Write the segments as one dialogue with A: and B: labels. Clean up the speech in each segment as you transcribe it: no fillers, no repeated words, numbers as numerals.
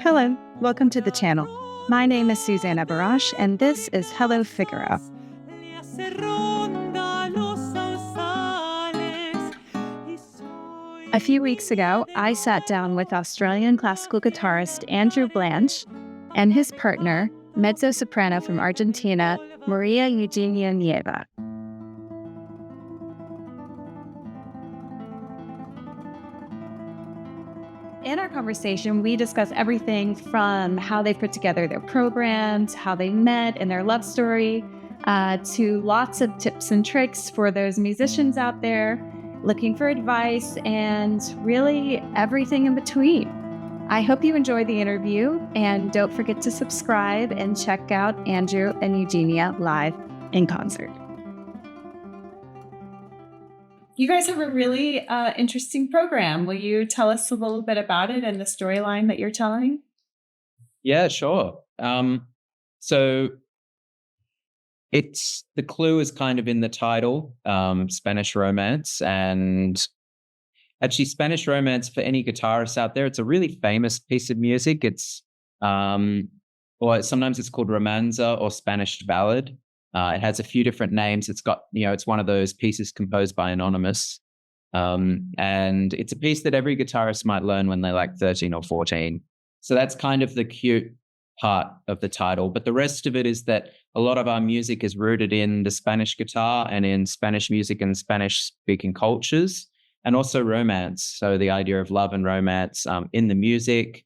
A: Hello, welcome to the channel. My name is Susanna Barash, and this is Hello Figaro. A few weeks ago, I sat down with Australian classical guitarist Andrew Blanch and his partner, mezzo-soprano from Argentina, María Eugenia Nieva. In our conversation, we discuss everything from how they put together their programs, how they met and their love story, to lots of tips and tricks for those musicians out there looking for advice, and really everything in between. I hope you enjoy the interview, and don't forget to subscribe and check out Andrew and Eugenia live in concert. You guys have a really interesting program. Will you tell us a little bit about it and the storyline that you're telling?
B: Yeah, sure. So the clue is kind of in the title, Spanish Romance. And actually, Spanish Romance, for any guitarists out there, it's a really famous piece of music. It's or sometimes it's called romanza or Spanish ballad. It has a few different names. It's got, it's one of those pieces composed by Anonymous. And it's a piece that every guitarist might learn when they're like 13 or 14. So that's kind of the cute part of the title. But the rest of it is that a lot of our music is rooted in the Spanish guitar and in Spanish music and Spanish-speaking cultures, and also romance. So the idea of love and romance in the music,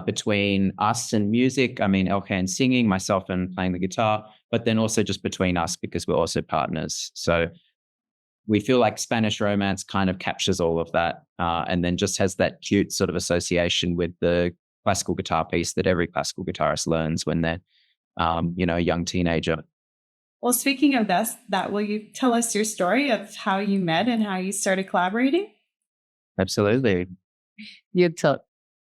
B: between us and music. I mean, Elke and singing, myself and playing the guitar, but then also just between us because we're also partners. So we feel like Spanish Romance kind of captures all of that, and then just has that cute sort of association with the classical guitar piece that every classical guitarist learns when they're, a young teenager.
A: Well, speaking of that, will you tell us your story of how you met and how you started collaborating?
B: Absolutely.
C: You tell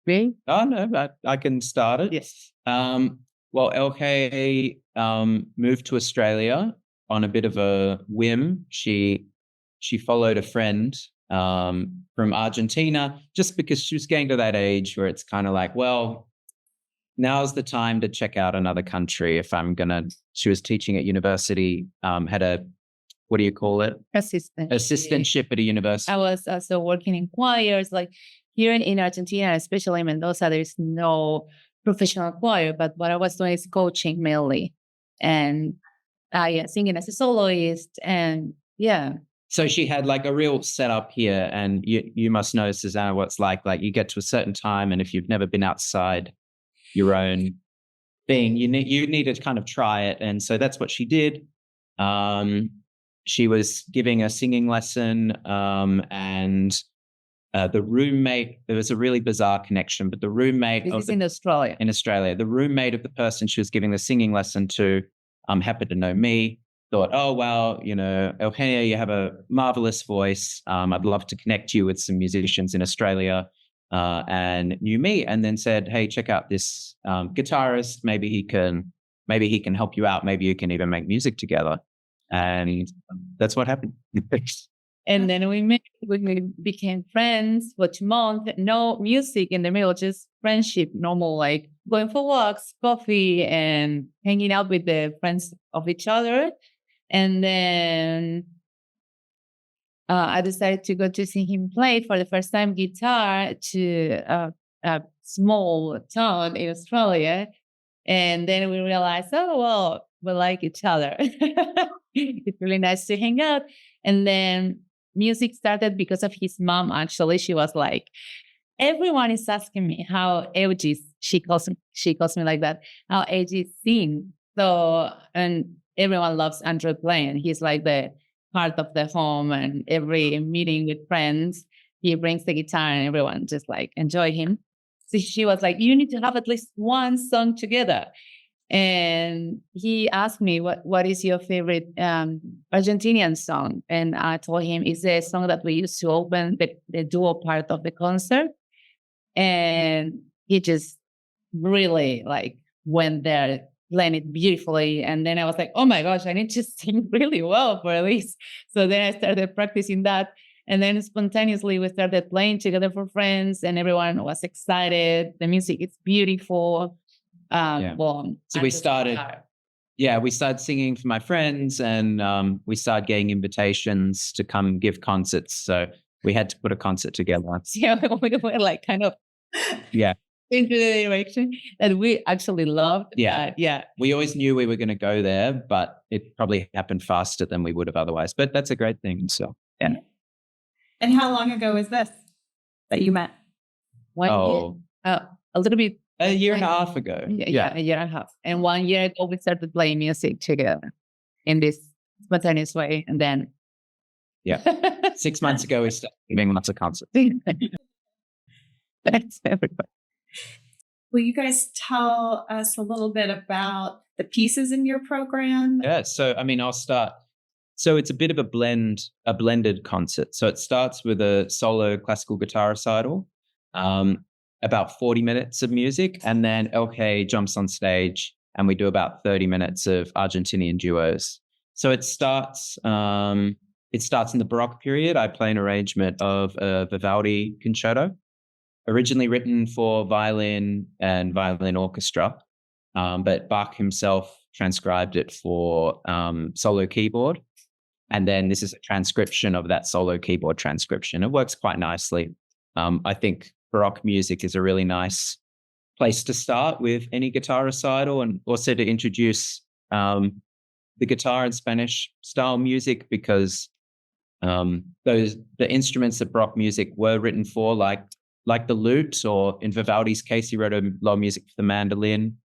C: me?
B: Oh, no, I can start it.
C: Yes.
B: Well, Elke moved to Australia on a bit of a whim. She followed a friend from Argentina just because she was getting to that age where it's kind of like, well, now's the time to check out another country. She was teaching at university, had a, what do you call it? Assistantship at a university.
C: I was also working in choirs, like here in Argentina, especially in Mendoza, there's no professional choir, but what I was doing is coaching mainly, and singing as a soloist, and yeah.
B: So she had like a real setup here, and you must know, Susanna, what it's like you get to a certain time, and if you've never been outside your own thing, you need to kind of try it. And so that's what she did. She was giving a singing lesson, and the roommate, there was a really bizarre connection, but the roommate
C: in Australia.
B: In Australia, the roommate of the person she was giving the singing lesson to happened to know me, thought, oh, well, Eugenia, you have a marvelous voice. I'd love to connect you with some musicians in Australia, and knew me, and then said, hey, check out this guitarist. Maybe he can help you out. Maybe you can even make music together. And that's what happened.
C: And then we met, we became friends for 2 months. No music in the middle, just friendship, normal, like going for walks, coffee, and hanging out with the friends of each other. And then I decided to go to see him play for the first time guitar to a small town in Australia. And then we realized, oh, well, we like each other. It's really nice to hang out. And then music started because of his mom. Actually, she was like, everyone is asking me how Eugis, she calls me like that, how Eugis sing. So, and everyone loves Andrew Blanch. He's like the part of the home, and every meeting with friends, he brings the guitar and everyone just like enjoy him. So she was like, you need to have at least one song together. And he asked me, what is your favorite Argentinian song? And I told him it's a song that we used to open the duo part of the concert. And he just really like went there, playing it beautifully. And then I was like, oh my gosh, I need to sing really well for at least. So then I started practicing that. And then spontaneously we started playing together for friends, and everyone was excited. The music is beautiful. Well,
B: so we started singing for my friends, and we started getting invitations to come give concerts. So we had to put a concert together.
C: Yeah, we were like kind of into the direction that we actually loved.
B: We always knew we were going to go there, but it probably happened faster than we would have otherwise. But that's a great thing. So
A: And how long ago was this that you met?
C: 1 year. A little bit.
B: A year and a half ago.
C: Yeah, a year and a half. And 1 year ago, we started playing music together in this spontaneous way. And then
B: 6 months ago, we started giving lots of concerts.
C: That's everybody.
A: Will you guys tell us a little bit about the pieces in your program?
B: Yeah, so I mean, I'll start. So it's a bit of a blended concert. So it starts with a solo classical guitar recital, about 40 minutes of music, and then LK jumps on stage and we do about 30 minutes of Argentinian duos. So it starts in the Baroque period. I play an arrangement of a Vivaldi concerto, originally written for violin and violin orchestra, but Bach himself transcribed it for solo keyboard. And then this is a transcription of that solo keyboard transcription. It works quite nicely. I think Baroque music is a really nice place to start with any guitar recital, and also to introduce the guitar and Spanish style music, because the instruments that Baroque music were written for, like the lute, or in Vivaldi's case, he wrote a lot of music for the mandolin.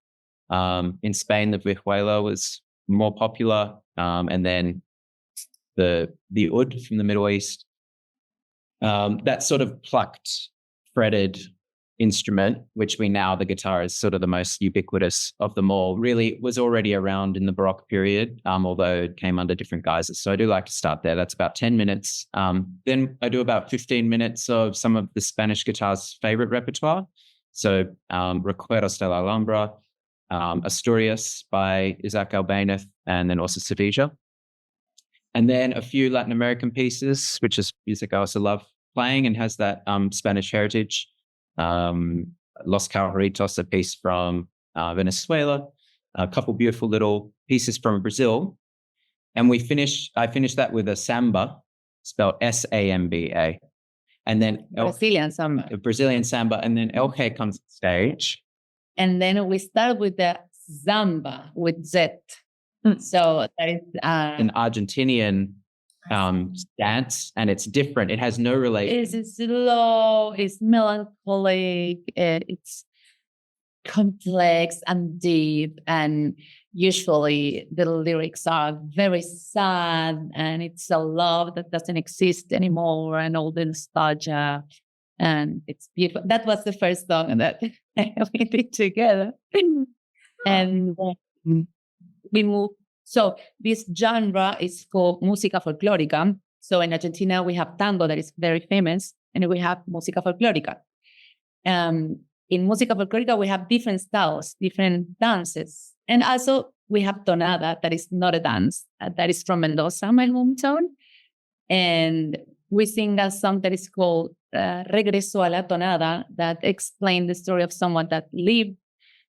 B: In Spain, the vihuela was more popular, and then the oud from the Middle East. That sort of plucked, fretted instrument, which the guitar is sort of the most ubiquitous of them all, really was already around in the Baroque period, although it came under different guises. So I do like to start there. That's about 10 minutes. Then I do about 15 minutes of some of the Spanish guitar's favorite repertoire. So Recuerdos de la Alhambra, Asturias by Isaac Albéniz, and then also Sevilla. And then a few Latin American pieces, which is music I also love playing and has that Spanish heritage. Los Carritos, a piece from Venezuela, a couple beautiful little pieces from Brazil. And I finished that with a samba, spelled S-A-M-B-A. And then
C: Brazilian samba.
B: Brazilian samba. And then LK comes on stage.
C: And then we start with the Zamba with Z. So that is
B: an Argentinian dance, and it's different. It has no relation.
C: It's slow, it's melancholic, it's complex and deep, and usually the lyrics are very sad, and it's a love that doesn't exist anymore, and all the nostalgia, and it's beautiful. That was the first song that we did together. And we moved. So this genre is called música folclórica. So in Argentina, we have tango that is very famous, and we have música folclórica. In música folclórica, we have different styles, different dances. And also we have tonada, that is not a dance, that is from Mendoza, my hometown. And we sing a song that is called Regreso a la Tonada, that explains the story of someone that lived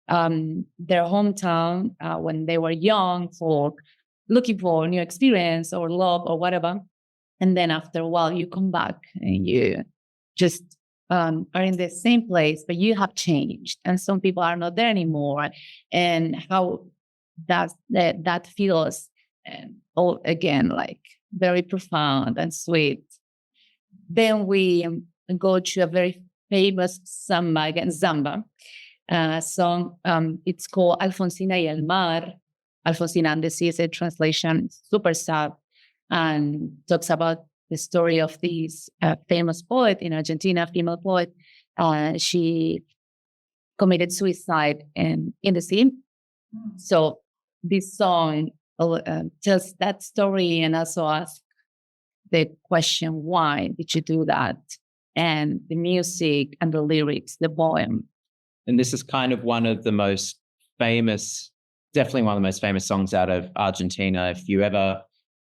C: their hometown when they were young, for looking for new experience or love or whatever. And then after a while, you come back and you just are in the same place, but you have changed. And some people are not there anymore. And how that feels, and all again, like very profound and sweet. Then we go to a very famous samba, again, Zamba. Song. It's called Alfonsina y el Mar. Alfonsina and the Sea is a translation. It's super sad, and talks about the story of this famous poet in Argentina, female poet. She committed suicide in the sea. So this song tells that story, and also asks the question, why did you do that? And the music and the lyrics, the poem.
B: And this is kind of one of the most famous, definitely one of the most famous songs out of Argentina. If you ever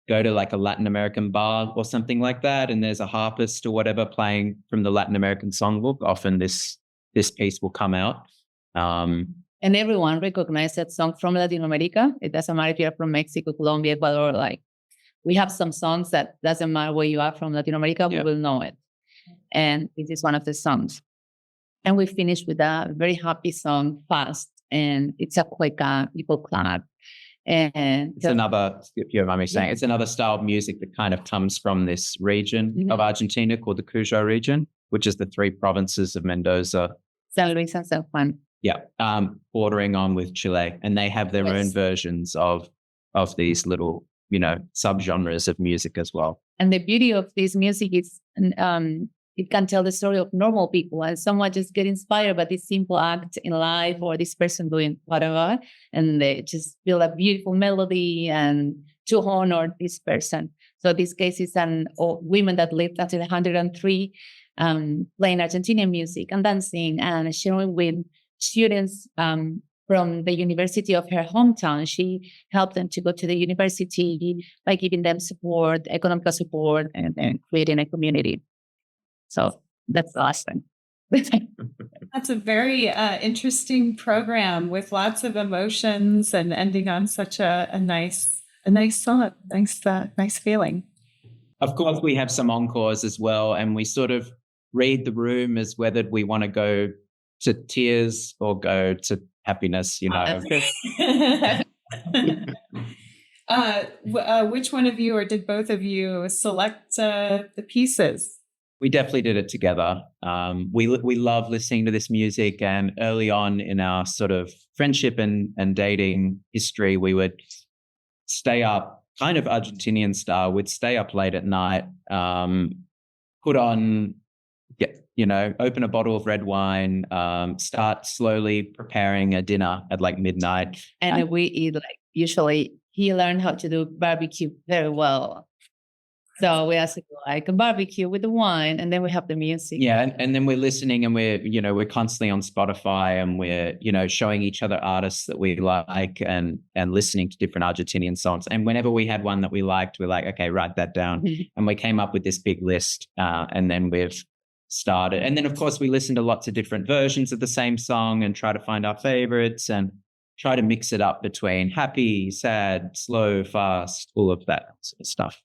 B: go to like a Latin American bar or something like that, and there's a harpist or whatever playing from the Latin American songbook, often this piece will come out.
C: And everyone recognizes that song from Latin America. It doesn't matter if you're from Mexico, Colombia, Ecuador. Like, we have some songs that doesn't matter where you are from Latin America, we will know it. And this is one of the songs. And we finished with a very happy song, Fast. And it's a cueca, people clap. And
B: it's another, if you mind me saying, it's another style of music that kind of comes from this region of Argentina called the Cuyo region, which is the 3 provinces of Mendoza,
C: San Luis and San Juan.
B: Yeah, bordering on with Chile, and they have their own versions of these little, subgenres of music as well.
C: And the beauty of this music is, it can tell the story of normal people, and someone just get inspired by this simple act in life, or this person doing whatever, and they just build a beautiful melody and to honor this person. So this case is women that lived until 103, playing Argentinian music and dancing and sharing with students from the university of her hometown. She helped them to go to the university by giving them support, economic support, and creating a community. So that's the last thing.
A: That's a very interesting program with lots of emotions and ending on such a nice song, nice feeling.
B: Of course, we have some encores as well, and we sort of read the room as whether we want to go to tears or go to happiness,
A: Which one of you, or did both of you select the pieces?
B: We definitely did it together. We love listening to this music, and early on in our sort of friendship and dating history, we would stay up, kind of Argentinian style. We'd stay up late at night, put on, open a bottle of red wine, start slowly preparing a dinner at like midnight.
C: And we eat usually he learned how to do barbecue very well. So we ask like a barbecue with the wine, and then we have the music.
B: Yeah, and then we're listening, and we're constantly on Spotify, and we're showing each other artists that we like, and listening to different Argentinian songs. And whenever we had one that we liked, we're like, okay, write that down. And we came up with this big list, and then we've started. And then of course we listen to lots of different versions of the same song and try to find our favorites and try to mix it up between happy, sad, slow, fast, all of that sort of stuff.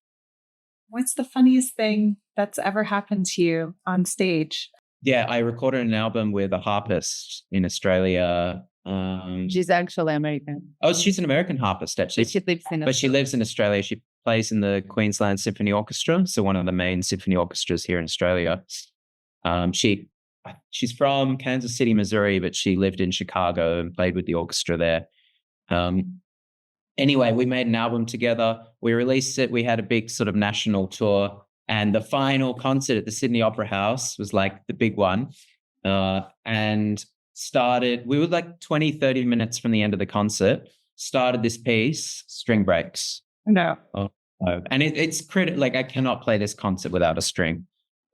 A: What's the funniest thing that's ever happened to you on stage?
B: Yeah, I recorded an album with a harpist in Australia.
C: She's actually American.
B: Oh, she's an American harpist, actually.
C: She lives in Australia.
B: But she lives in Australia. She plays in the Queensland Symphony Orchestra, so one of the main symphony orchestras here in Australia. She's from Kansas City, Missouri, but she lived in Chicago and played with the orchestra there. Anyway, we made an album together. We released it. We had a big sort of national tour. And the final concert at the Sydney Opera House was like the big one. And we were like 20, 30 minutes from the end of the concert, started this piece, string breaks.
A: No.
B: Oh. And it's critical. Like, I cannot play this concert without a string.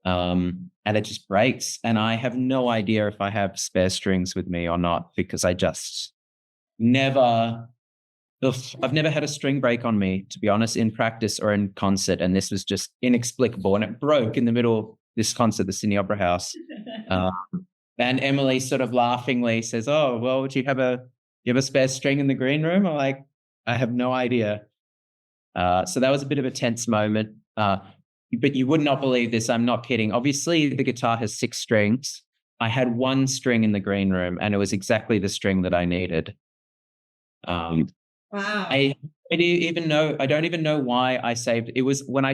B: And it just breaks. And I have no idea if I have spare strings with me or not, because I just I've never had a string break on me, to be honest, in practice or in concert. And this was just inexplicable. And it broke in the middle of this concert, the Sydney Opera House. And Emily sort of laughingly says, "Oh, well, do you have a spare string in the green room?" I'm like, "I have no idea." So that was a bit of a tense moment. But you would not believe this. I'm not kidding. Obviously, the guitar has 6 strings. I had 1 string in the green room, and it was exactly the string that I needed.
A: Wow.
B: I don't even know why I saved. It was when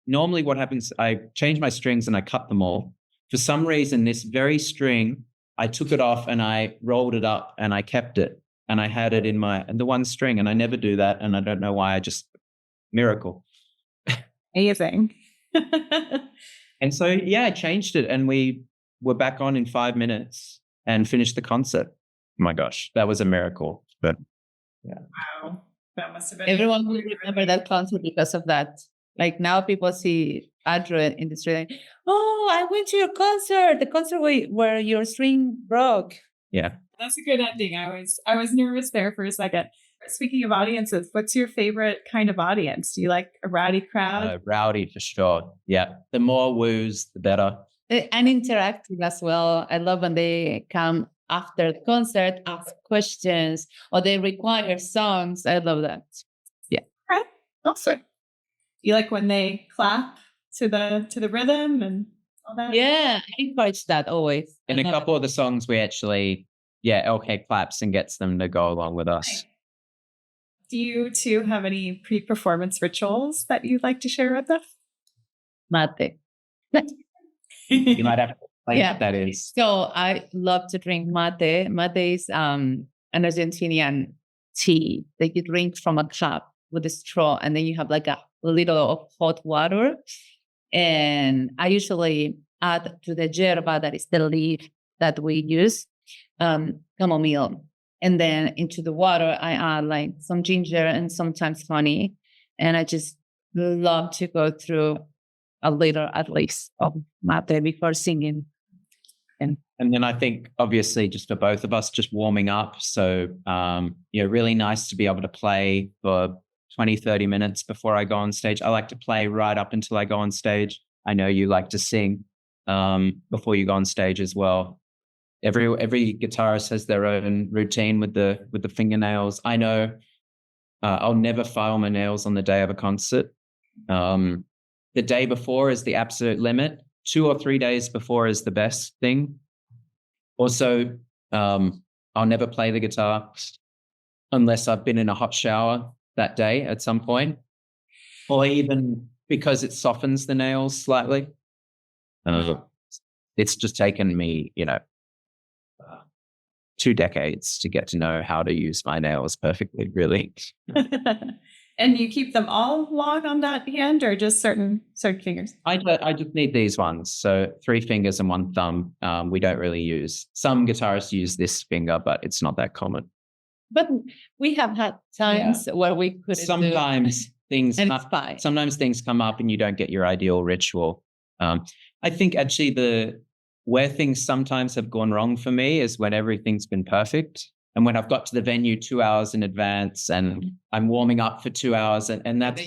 B: normally what happens, I change my strings and I cut them all. For some reason, this very string, I took it off and I rolled it up and I kept it. And I had it in the 1 string, and I never do that. And I don't know why. Miracle.
A: Amazing.
B: And so, yeah, I changed it, and we were back on in 5 minutes and finished the concert. Oh my gosh, that was a miracle. But yeah.
A: Wow. That must have been.
C: Everyone will remember that concert because of that. Like, now people see Andrew in the street. Oh, I went to your concert. The concert where your string broke.
B: Yeah.
A: That's a good ending. I was nervous there for a second. Speaking of audiences, what's your favorite kind of audience? Do you like a rowdy crowd?
B: Rowdy for sure. Yeah. The more woos, the better.
C: And interactive as well. I love when they come after the concert, ask questions, or they require songs. I love that. Yeah.
A: Right. Awesome. You like when they clap to the rhythm and all that?
C: Yeah, I encourage that always.
B: In a couple of the songs, we actually, LK claps and gets them to go along with us.
A: Do you two have any pre-performance rituals that you'd like to share with us?
C: Mate.
B: You might have to explain what that is.
C: So I love to drink mate. Mate is an Argentinian tea that you drink from a cup with a straw, and then you have like a little of hot water. And I usually add to the yerba, that is the leaf that we use, chamomile. And then into the water, I add like some ginger and sometimes honey. And I just love to go through a liter at least of mate before singing.
B: And then I think, obviously, just for both of us, just warming up. So, really nice to be able to play for 20, 30 minutes before I go on stage. I like to play right up until I go on stage. I know you like to sing before you go on stage as well. Every guitarist has their own routine with the fingernails. I know I'll never file my nails on the day of a concert. The day before is the absolute limit. 2 or 3 days before is the best thing. Also, I'll never play the guitar unless I've been in a hot shower that day at some point, or even because it softens the nails slightly. It's just taken me, 2 decades to get to know how to use my nails perfectly, really.
A: And you keep them all long on that hand, or just certain fingers?
B: I just need these ones. So 3 fingers and 1 thumb. We don't really use. Some guitarists use this finger, but it's not that common.
C: But we have had times where we couldn't.
B: Sometimes things come up and you don't get your ideal ritual. I think actually where things sometimes have gone wrong for me is when everything's been perfect. And when I've got to the venue 2 hours in advance and I'm warming up for 2 hours, and that's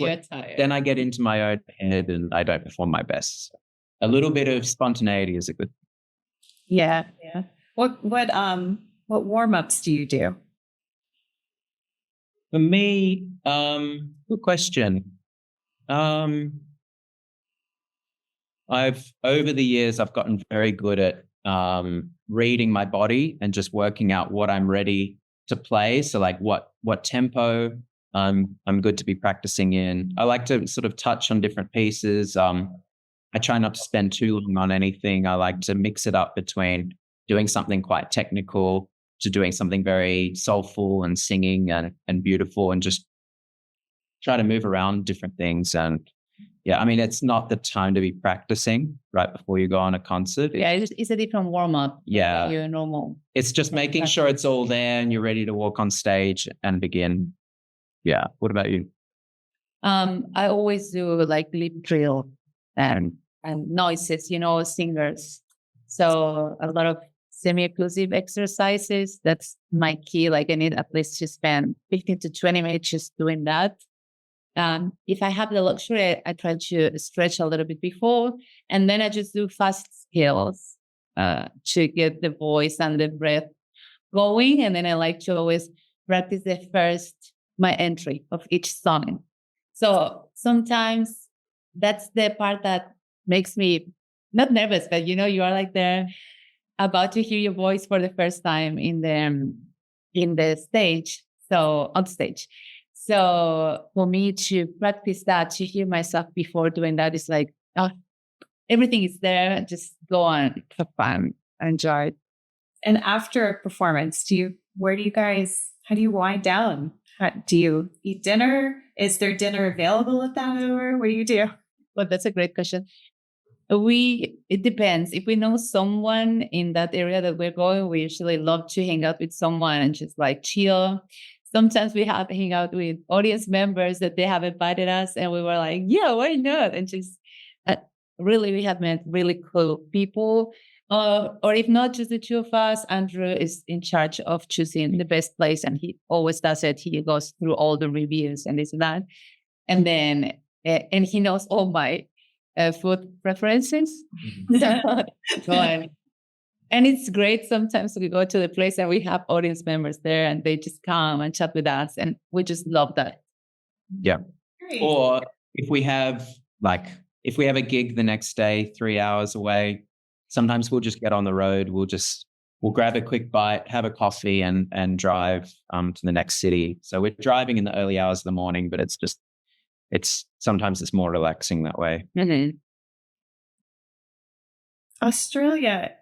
B: then I get into my own head and I don't perform my best. A little bit of spontaneity is a good thing.
A: Yeah. What warm-ups do you do?
B: For me, good question. Over the years, I've gotten very good at reading my body and just working out what I'm ready to play. So like what tempo I'm good to be practicing in. I like to sort of touch on different pieces. I try not to spend too long on anything. I like to mix it up between doing something quite technical to doing something very soulful and singing and beautiful, and just try to move around different things. And yeah, I mean, it's not the time to be practicing right before you go on a concert.
C: It's a different warm-up.
B: Yeah.
C: You're normal.
B: It's just making sure it's all there and you're ready to walk on stage and begin. Yeah. What about you?
C: I always do like lip drill and noises, singers. So a lot of semi-occlusive exercises. That's my key. Like I need at least to spend 15 to 20 minutes just doing that. If I have the luxury, I try to stretch a little bit before, and then I just do fast skills to get the voice and the breath going. And then I like to always practice my entry of each song. So sometimes that's the part that makes me not nervous, but you are like there about to hear your voice for the first time in the stage. So on stage. So for me to practice that, to hear myself before doing that is like, everything is there. Just go on, have fun, enjoy it.
A: And after a performance, how do you wind down? Do you eat dinner? Is there dinner available at that hour? What do you do?
C: Well, that's a great question. It depends. If we know someone in that area that we're going, we usually love to hang out with someone and just like chill. Sometimes we have to hang out with audience members that they have invited us, and we were like, yeah, why not? And just really, we have met really cool people. Or if not just the two of us, Andrew is in charge of choosing the best place, and he always does it. He goes through all the reviews and this and that, and then and he knows all my food preferences. And it's great. Sometimes we go to the place and we have audience members there, and they just come and chat with us, and we just love that.
B: Yeah. Great. Or if we have a gig the next day, 3 hours away, sometimes we'll just get on the road. We'll grab a quick bite, have a coffee, and drive to the next city. So we're driving in the early hours of the morning, but sometimes it's more relaxing that way.
C: Mm-hmm.
D: Australia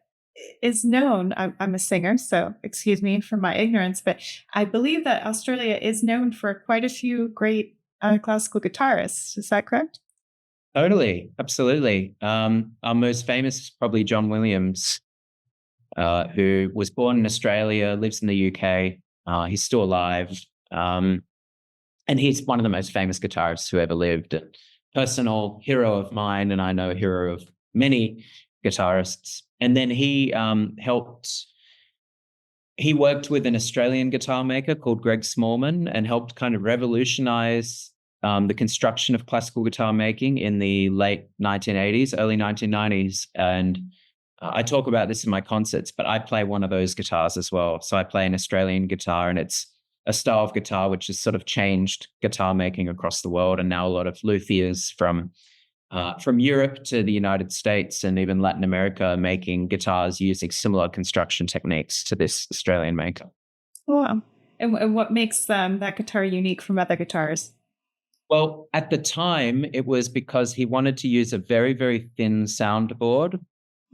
D: is known, I'm a singer, so excuse me for my ignorance, but I believe that Australia is known for quite a few great classical guitarists. Is that correct?
B: Totally. Absolutely. Our most famous is probably John Williams, who was born in Australia, lives in the UK. He's still alive. And he's one of the most famous guitarists who ever lived. A personal hero of mine, and I know a hero of many guitarists. And then he worked with an Australian guitar maker called Greg Smallman and helped kind of revolutionize the construction of classical guitar making in the late 1980s, early 1990s. And I talk about this in my concerts, but I play one of those guitars as well. So I play an Australian guitar, and it's a style of guitar which has sort of changed guitar making across the world. And now a lot of luthiers from Europe to the United States and even Latin America are making guitars using similar construction techniques to this Australian maker.
D: Wow. And what makes that guitar unique from other guitars?
B: Well, at the time, it was because he wanted to use a very, very thin soundboard.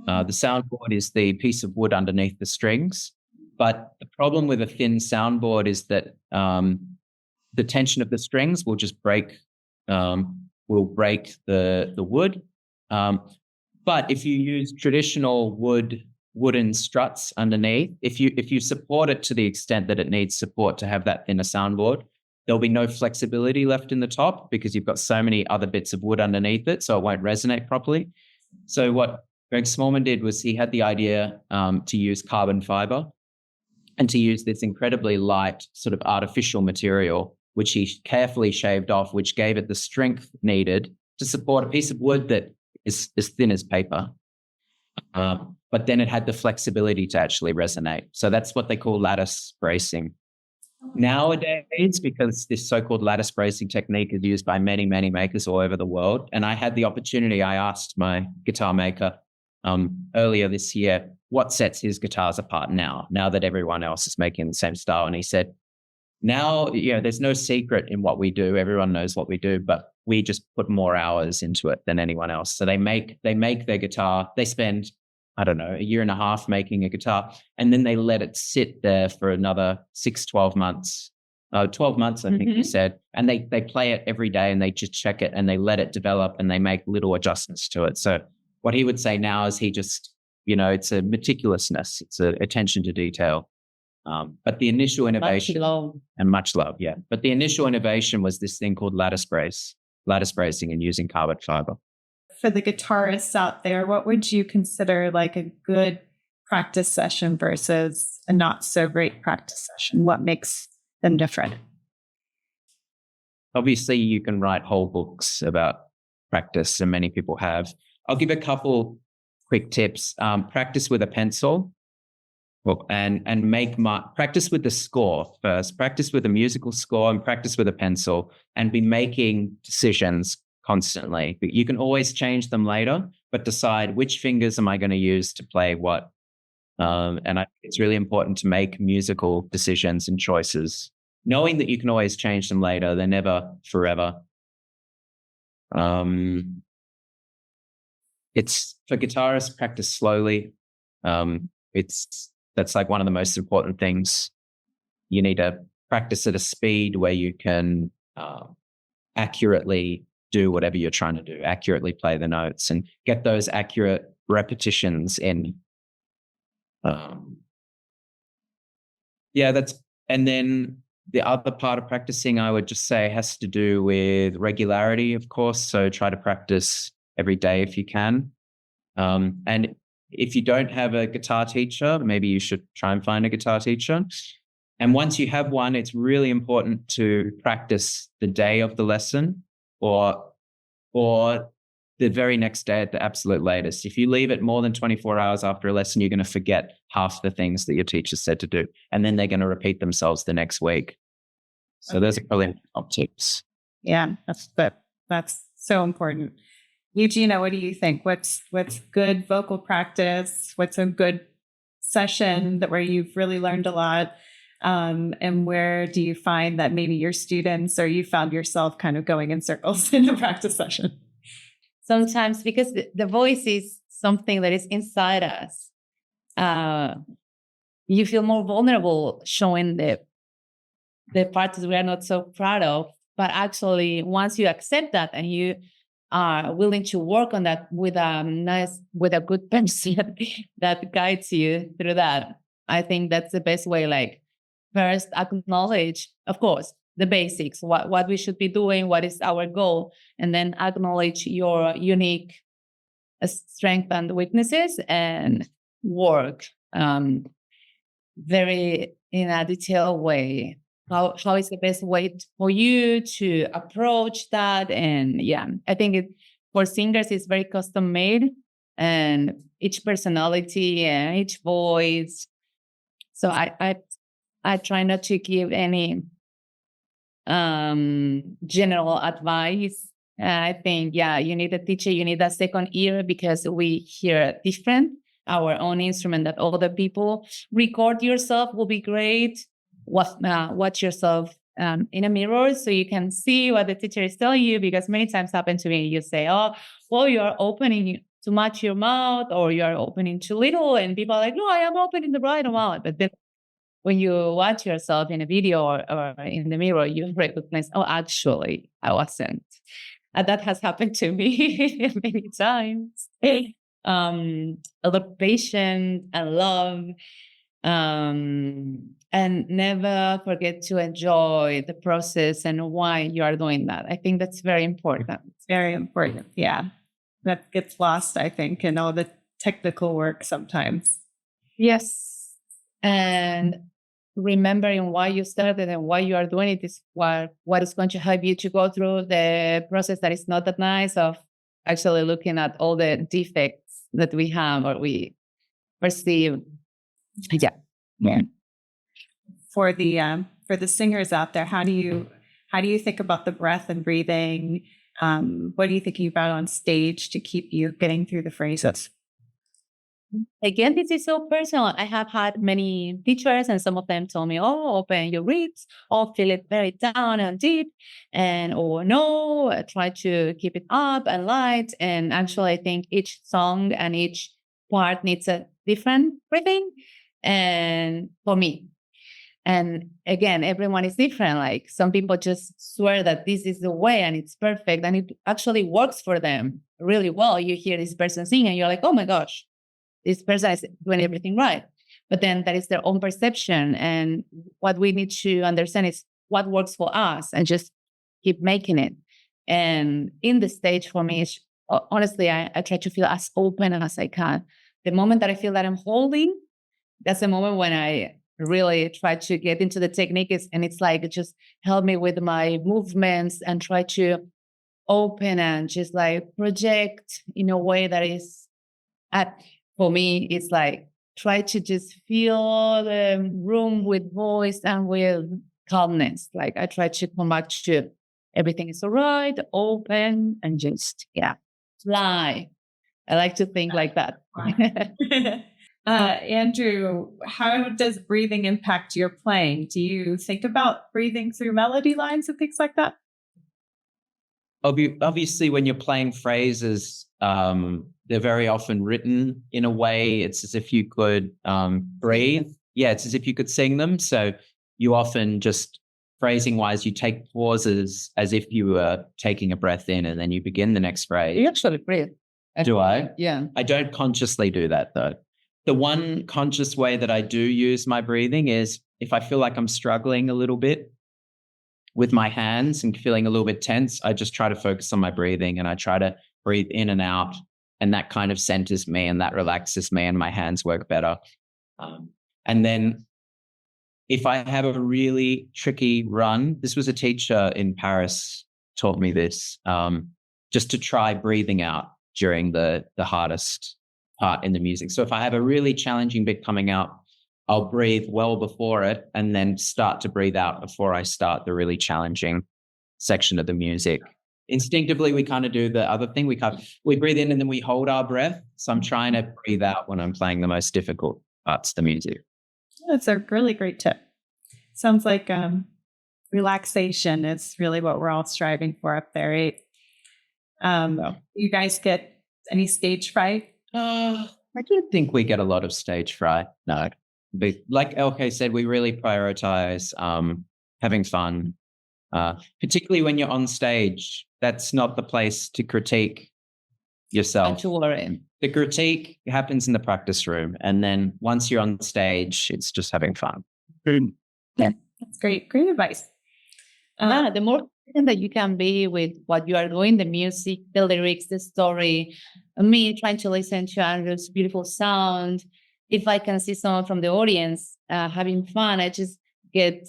B: The soundboard is the piece of wood underneath the strings. But the problem with a thin soundboard is that the tension of the strings will just break the wood. But if you use traditional wooden struts underneath, if you support it to the extent that it needs support to have that thinner soundboard, there'll be no flexibility left in the top because you've got so many other bits of wood underneath it, so it won't resonate properly. So what Greg Smallman did was he had the idea to use carbon fiber and to use this incredibly light sort of artificial material, which he carefully shaved off, which gave it the strength needed to support a piece of wood that is as thin as paper. But then it had the flexibility to actually resonate. So that's what they call lattice bracing. Nowadays, because this so-called lattice bracing technique is used by many, many makers all over the world, and I had the opportunity, I asked my guitar maker earlier this year, what sets his guitars apart now that everyone else is making the same style? And he said, now, there's no secret in what we do. Everyone knows what we do, but we just put more hours into it than anyone else. So they make their guitar. They spend, I don't know, a year and a half making a guitar, and then they let it sit there for another 12 months. 12 months, I think he said. And they play it every day, and they just check it, and they let it develop, and they make little adjustments to it. So what he would say now is he just, it's a meticulousness. It's an attention to detail. But the initial innovation much love, yeah. But the initial innovation was this thing called lattice bracing and using carbon fiber.
D: For the guitarists out there, what would you consider like a good practice session versus a not so great practice session? What makes them different?
B: Obviously, you can write whole books about practice, and many people have. I'll give a couple quick tips. Practice with a pencil. And practice with the score first. Practice with a musical score and practice with a pencil, and be making decisions constantly. You can always change them later, but decide which fingers am I going to use to play what. And I think it's really important to make musical decisions and choices, knowing that you can always change them later. They're never forever. It's for guitarists, practice slowly. That's like one of the most important things. You need to practice at a speed where you can accurately do whatever you're trying to do, accurately play the notes and get those accurate repetitions in. And then the other part of practicing, I would just say, has to do with regularity, of course. So try to practice every day if you can. And if you don't have a guitar teacher, maybe you should try and find a guitar teacher. And once you have one, it's really important to practice the day of the lesson or the very next day at the absolute latest. If you leave it more than 24 hours after a lesson, you're going to forget half the things that your teacher said to do. And then they're going to repeat themselves the next week. So those are probably top tips.
D: Yeah, that's so important. Eugenia, what do you think? What's good vocal practice? What's a good session where you've really learned a lot? And where do you find that maybe your students or you found yourself kind of going in circles in a practice session?
C: Sometimes because the voice is something that is inside us, you feel more vulnerable showing the parts we are not so proud of. But actually, once you accept that and you are willing to work on that with a good person that guides you through that, I think that's the best way. Like, first acknowledge, of course, the basics, what we should be doing, what is our goal, and then acknowledge your unique strengths and weaknesses and work very in a detailed way. How is the best way for you to approach that? And yeah, I think for singers, it's very custom made and each personality and each voice. So I try not to give any general advice. I think, you need a teacher, you need a second ear because we hear different. Our own instrument that other people record yourself will be great. Watch yourself in a mirror so you can see what the teacher is telling you, because many times happen to me. You say, oh, well, you are opening too much your mouth or you are opening too little. And people are like, no, I am opening the right amount. But then when you watch yourself in a video or in the mirror, you recognize, oh, actually, I wasn't. And that has happened to me many times. A lot of patience and love. And never forget to enjoy the process and why you are doing that. I think that's very important.
D: Very important. Yeah. That gets lost, I think, in all the technical work sometimes.
C: Yes. And remembering why you started and why you are doing it is what is going to help you to go through the process that is not that nice of actually looking at all the defects that we have or we perceive. Yeah.
D: For the singers out there, how do you think about the breath and breathing? What are you thinking about on stage to keep you getting through the phrases?
C: Again, this is so personal. I have had many teachers and some of them told me, oh, open your ribs, or feel it very down and deep, and or no, try to keep it up and light. And actually, I think each song and each part needs a different breathing. And for me, and again, everyone is different. Like some people just swear that this is the way and it's perfect and it actually works for them really well. You hear this person sing and you're like, oh my gosh, this person is doing everything right. But then that is their own perception. And what we need to understand is what works for us and just keep making it. And in the stage for me, honestly, I try to feel as open as I can. The moment that I feel that I'm holding, that's the moment when I really try to get into the technique and it's like, just help me with my movements and try to open and just like project in a way that is, for me, it's like, try to just feel the room with voice and with calmness. Like I try to come back to everything is all right, open and just, fly. I like to think like that.
D: Andrew, how does breathing impact your playing? Do you think about breathing through melody lines and things like that?
B: Obviously, when you're playing phrases, they're very often written in a way, it's as if you could breathe. Yeah, it's as if you could sing them. So you often just phrasing-wise, you take pauses as if you were taking a breath in and then you begin the next phrase.
C: You actually breathe.
B: Do I?
C: Yeah.
B: I don't consciously do that, though. The one conscious way that I do use my breathing is if I feel like I'm struggling a little bit with my hands and feeling a little bit tense, I just try to focus on my breathing and I try to breathe in and out And that kind of centers me and that relaxes me and my hands work better. And then if I have a really tricky run, this was a teacher in Paris taught me this, just to try breathing out during the hardest part in the music. So if I have a really challenging bit coming out, I'll breathe well before it and then start to breathe out before I start the really challenging section of the music. Instinctively, we kind of do the other thing. We breathe in and then we hold our breath. So I'm trying to breathe out when I'm playing the most difficult parts of the music.
D: That's a really great tip. Sounds like relaxation is really what we're all striving for up there, right? You guys get any stage fright?
B: I don't think we get a lot of stage fright. No. But like LK said, we really prioritize having fun, particularly when you're on stage. That's not the place to critique yourself.
C: Not to worry.
B: The critique happens in the practice room. And then once you're on stage, it's just having fun.
D: Yeah, that's great. Great advice.
C: The more confident that you can be with what you are doing, the music, the lyrics, the story, me trying to listen to Andrew's beautiful sound. If I can see someone from the audience having fun, I just get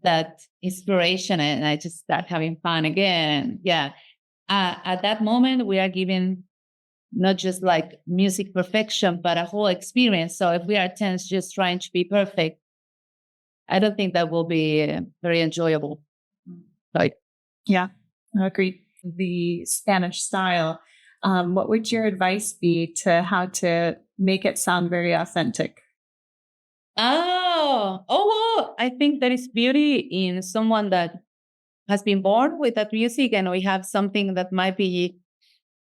C: that inspiration and I just start having fun again. Yeah. At that moment, we are giving not just like music perfection, but a whole experience. So if we are tense, just trying to be perfect, I don't think that will be very enjoyable. Right.
D: Yeah, I agree. The Spanish style, what would your advice be to how to make it sound very authentic?
C: Oh, I think there is beauty in someone that has been born with that music, and we have something that might be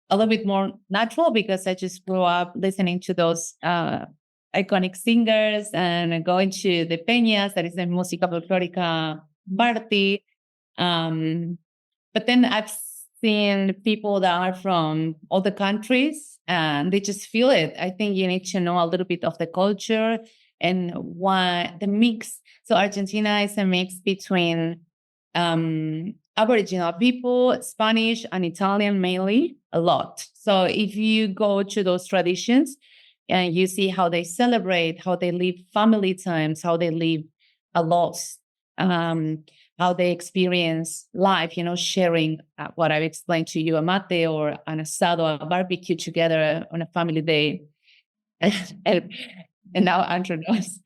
C: a little bit more natural because I just grew up listening to those iconic singers and going to the peñas, that is the Música Folclórica party. But then I've seen people that are from other countries and they just feel it. I think you need to know a little bit of the culture and why the mix. So Argentina is a mix between Aboriginal people, Spanish and Italian mainly, a lot. So if you go to those traditions and you see how they celebrate, how they live family times, how they live a loss, how they experience life, sharing what I've explained to you, a mate or an asado, a barbecue together on a family day. And now Andrew knows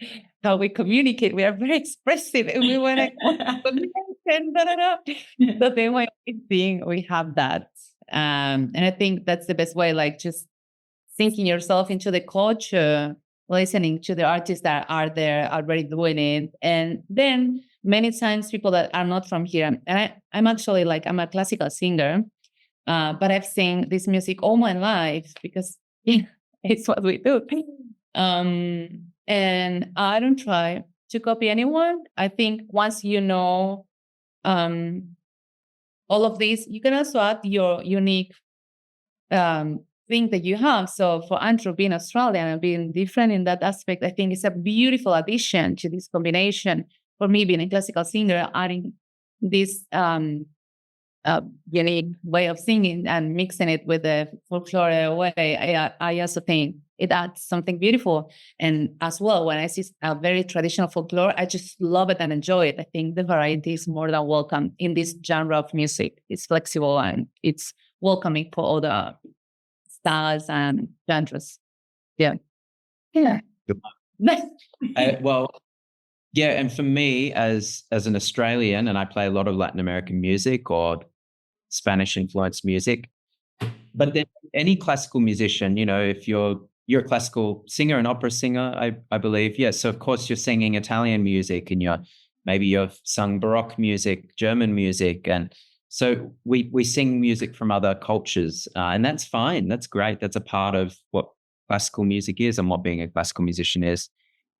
C: how we communicate. We are very expressive and we want to so then when we sing, we have that. And I think that's the best way, like just sinking yourself into the culture, listening to the artists that are there already doing it. And then many times people that are not from here, and I'm actually I'm a classical singer, but I've sing this music all my life because it's what we do. And I don't try to copy anyone. I think once you know all of these, you can also add your unique thing that you have. So for Andrew being Australian and being different in that aspect, I think it's a beautiful addition to this combination. For me, being a classical singer, adding this unique way of singing and mixing it with the folklore way, I also think it adds something beautiful. And as well, when I see a very traditional folklore, I just love it and enjoy it. I think the variety is more than welcome in this genre of music. It's flexible and it's welcoming for all the styles and genres. Yeah.
B: Yeah, and for me as an Australian, and I play a lot of Latin American music or Spanish influenced music, but then any classical musician, if you're a classical singer, an opera singer, I believe, yes. So of course you're singing Italian music, and you've sung Baroque music, German music, and so we sing music from other cultures, and that's fine. That's great. That's a part of what classical music is and what being a classical musician is.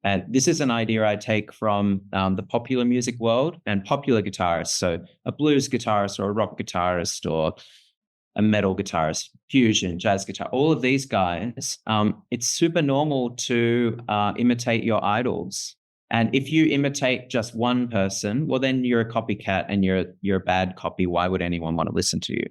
B: And this is an idea I take from the popular music world and popular guitarists. So a blues guitarist or a rock guitarist or a metal guitarist, fusion, jazz guitar, all of these guys, it's super normal to imitate your idols. And if you imitate just one person, well, then you're a copycat and you're a bad copy. Why would anyone want to listen to you?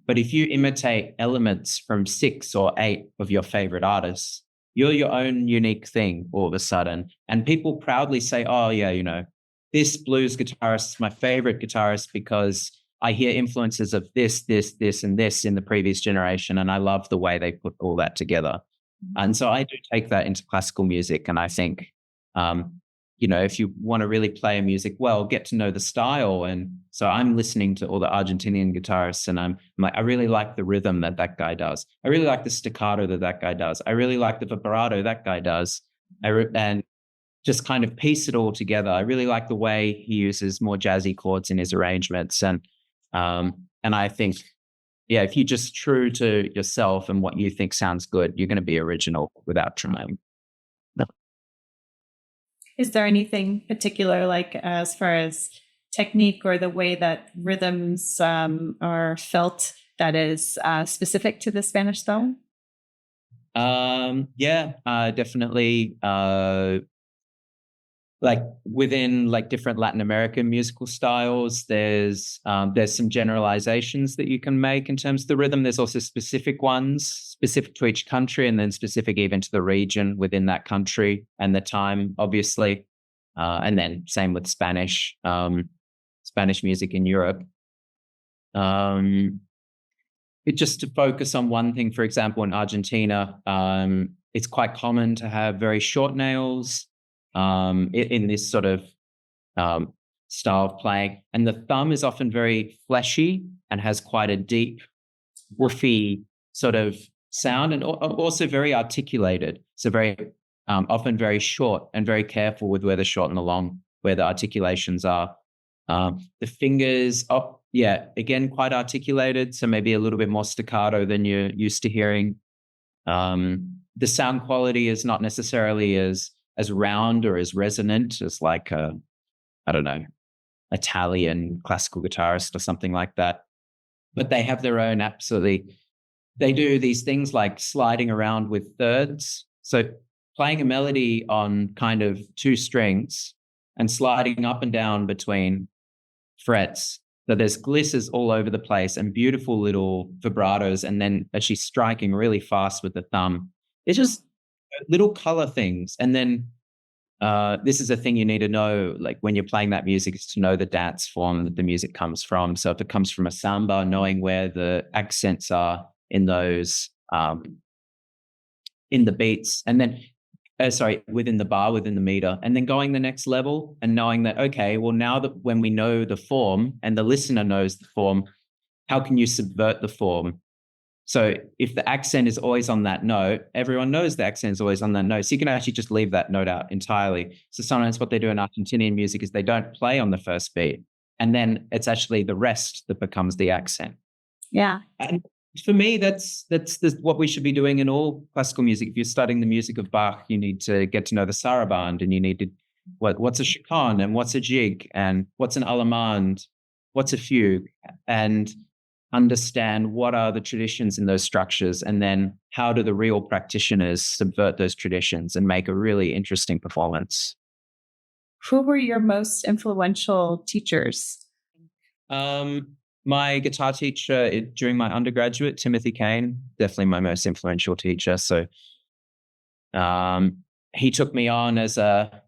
B: But if you imitate elements from 6 or 8 of your favorite artists, you're your own unique thing all of a sudden. And people proudly say, oh, yeah, you know, this blues guitarist is my favorite guitarist because I hear influences of this, and this in the previous generation. And I love the way they put all that together. And so I do take that into classical music. And I think, you know, if you want to really play a music well, get to know the style. And so I'm listening to all the Argentinian guitarists and I'm like, I really like the rhythm that guy does. I really like the staccato that guy does. I really like the vibrato that guy does. And just kind of piece it all together. I really like the way he uses more jazzy chords in his arrangements. And I think, yeah, if you're just true to yourself and what you think sounds good, you're going to be original without trying. No.
D: Is there anything particular, like as far as technique or the way that rhythms are felt that is specific to the Spanish style?
B: Yeah, definitely. Like within like different Latin American musical styles, there's some generalizations that you can make in terms of the rhythm. There's also specific ones specific to each country and then specific even to the region within that country and the time, obviously. And then same with Spanish music in Europe. It just to focus on one thing, for example, in Argentina, it's quite common to have very short nails in this sort of style of playing. And the thumb is often very fleshy and has quite a deep, woofy sort of sound and also very articulated. So very often very short and very careful with where the short and the long, where the articulations are. The fingers, again, quite articulated. So maybe a little bit more staccato than you're used to hearing. The sound quality is not necessarily as round or as resonant as like a, I don't know, Italian classical guitarist or something like that. But they have their own they do these things like sliding around with thirds. So playing a melody on kind of 2 strings and sliding up and down between frets. So there's glisses all over the place and beautiful little vibratos and then actually striking really fast with the thumb. It's just little color things. And then this is a thing you need to know, like when you're playing that music, is to know the dance form that the music comes from. So if it comes from a samba, knowing where the accents are in those, in the beats, and then, within the bar, within the meter, and then going the next level and knowing that, okay, well, now that when we know the form and the listener knows the form, how can you subvert the form? So if the accent is always on that note, everyone knows the accent is always on that note. So you can actually just leave that note out entirely. So sometimes what they do in Argentinian music is they don't play on the first beat. And then it's actually the rest that becomes the accent.
A: Yeah.
B: And for me, that's what we should be doing in all classical music. If you're studying the music of Bach, you need to get to know the saraband and you need to, what's a chaconne and what's a jig and what's an allemande, what's a fugue, and understand what are the traditions in those structures and then how do the real practitioners subvert those traditions and make a really interesting performance.
D: Who were your most influential teachers?
B: My guitar teacher during my undergraduate, Timothy Kane, definitely my most influential teacher. So he took me on as a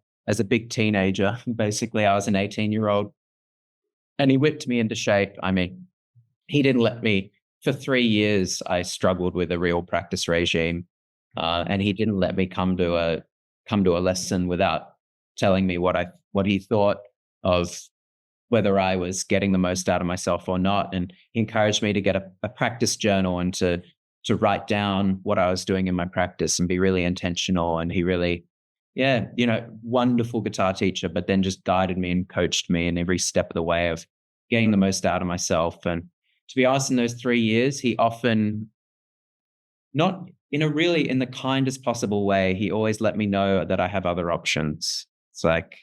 B: big teenager. Basically, I was an 18-year-old and he whipped me into shape. I mean, he didn't let me, for 3 years, I struggled with a real practice regime. And he didn't let me come to a lesson without telling me what he thought of whether I was getting the most out of myself or not. And he encouraged me to get a practice journal and to write down what I was doing in my practice and be really intentional. And he really, wonderful guitar teacher, but then just guided me and coached me in every step of the way of getting the most out of myself. And to be honest, in those 3 years, he often, not in the kindest possible way, he always let me know that I have other options. It's like,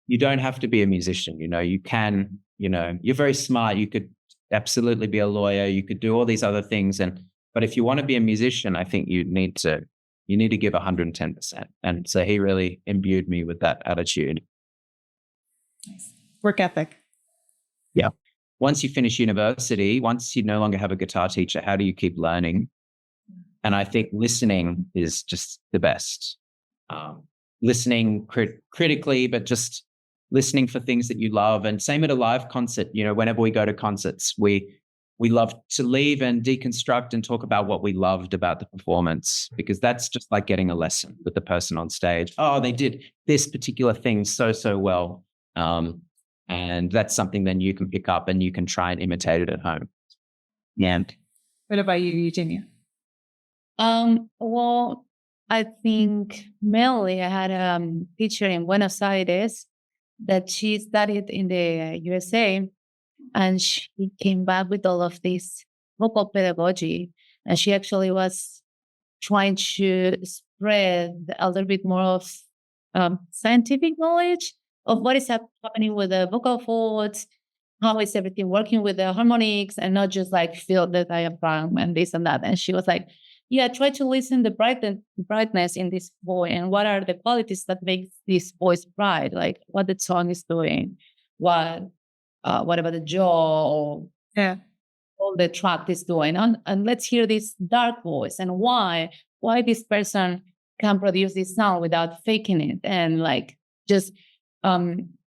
B: you don't have to be a musician, you can, you're very smart. You could absolutely be a lawyer. You could do all these other things. But if you want to be a musician, I think you need to give 110%. And so he really imbued me with that attitude.
D: Nice. Work ethic.
B: Yeah. once you finish university, once you no longer have a guitar teacher, how do you keep learning? And I think listening is just the best. Listening critically, but just listening for things that you love. And same at a live concert, whenever we go to concerts, we love to leave and deconstruct and talk about what we loved about the performance, because that's just like getting a lesson with the person on stage. Oh, they did this particular thing so well. And that's something then you can pick up and you can try and imitate it at home. Yeah.
D: What about you, Eugenia?
C: Well, I think mainly I had a teacher in Buenos Aires that she studied in the USA, and she came back with all of this vocal pedagogy, and she actually was trying to spread a little bit more of scientific knowledge of what is happening with the vocal folds, how is everything working with the harmonics, and not just like feel the diaphragm and this and that. And she was like, yeah, try to listen the brightness in this voice, and what are the qualities that make this voice bright, like what the tongue is doing, what about the jaw, or all the tract is doing, and let's hear this dark voice and why this person can produce this sound without faking it, and like just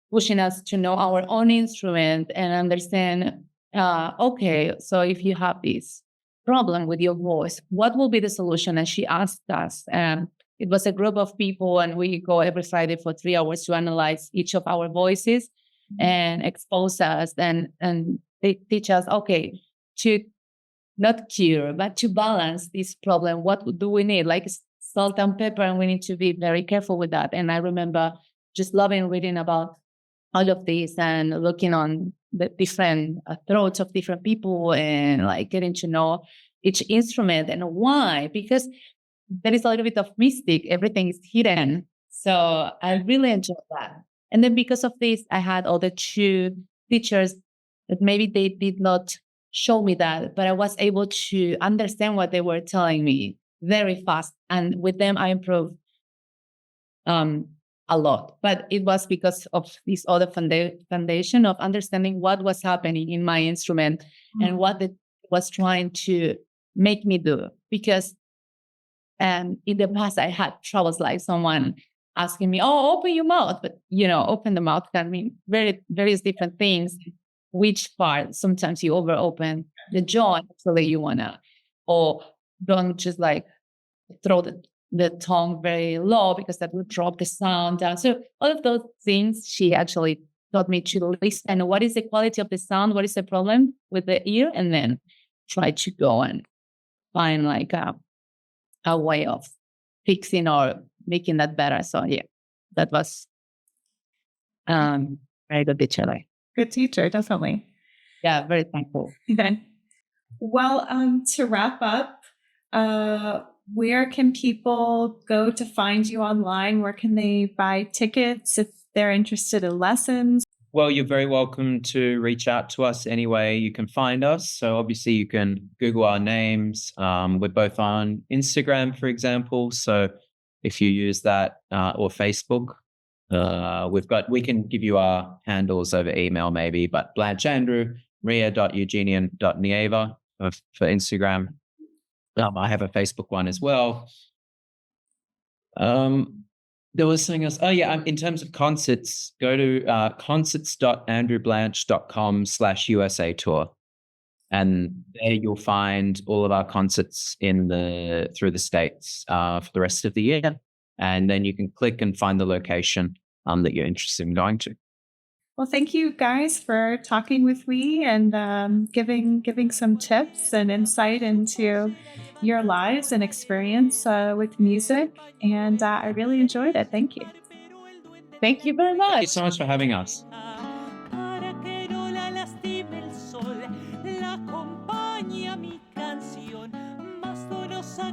C: pushing us to know our own instrument and understand. Okay, so if you have this problem with your voice, what will be the solution? And she asked us, and it was a group of people, and we go every Friday for 3 hours to analyze each of our voices and expose us, and they teach us, okay, to not cure, but to balance this problem. What do we need? Like salt and pepper, and we need to be very careful with that. And I remember just loving reading about all of this and looking on the different throats of different people, and like getting to know each instrument and why, because there is a little bit of mystic. Everything is hidden. So I really enjoyed that. And then because of this, I had other 2 teachers that maybe they did not show me that, but I was able to understand what they were telling me very fast. And with them, I improved a lot. But it was because of this other foundation of understanding what was happening in my instrument and what it was trying to make me do. Because in the past, I had troubles like someone asking me, oh, open your mouth. But, open the mouth can mean various different things. Which part? Sometimes you over open the jaw, actually you want to, or don't just like throw the tongue very low, because that would drop the sound down. So all of those things, she actually taught me to listen. What is the quality of the sound? What is the problem with the ear? And then try to go and find like a way of fixing or making that better. So yeah, that was very good teacher.
D: Good teacher, definitely.
C: Yeah, very thankful.
D: Okay. Well, to wrap up, where can people go to find you online? Where can they buy tickets if they're interested in lessons?
B: Well, you're very welcome to reach out to us any way you can find us. So obviously you can Google our names. We're both on Instagram, for example. So if you use that or Facebook, we can give you our handles over email maybe, but Blanch Andrew, María.Eugenia.Nieva for Instagram. I have a Facebook one as well. There was something else. Oh yeah, in terms of concerts, go to concerts.andrewblanch.com/USA tour. And there you'll find all of our concerts through the States for the rest of the year. And then you can click and find the location that you're interested in going to.
D: Well, thank you guys for talking with me and giving some tips and insight into your lives and experience with music. And I really enjoyed it. Thank you.
C: Thank you very much.
B: Thank you so much for having us.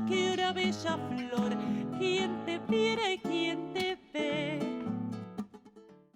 E: Que una bella flor, quien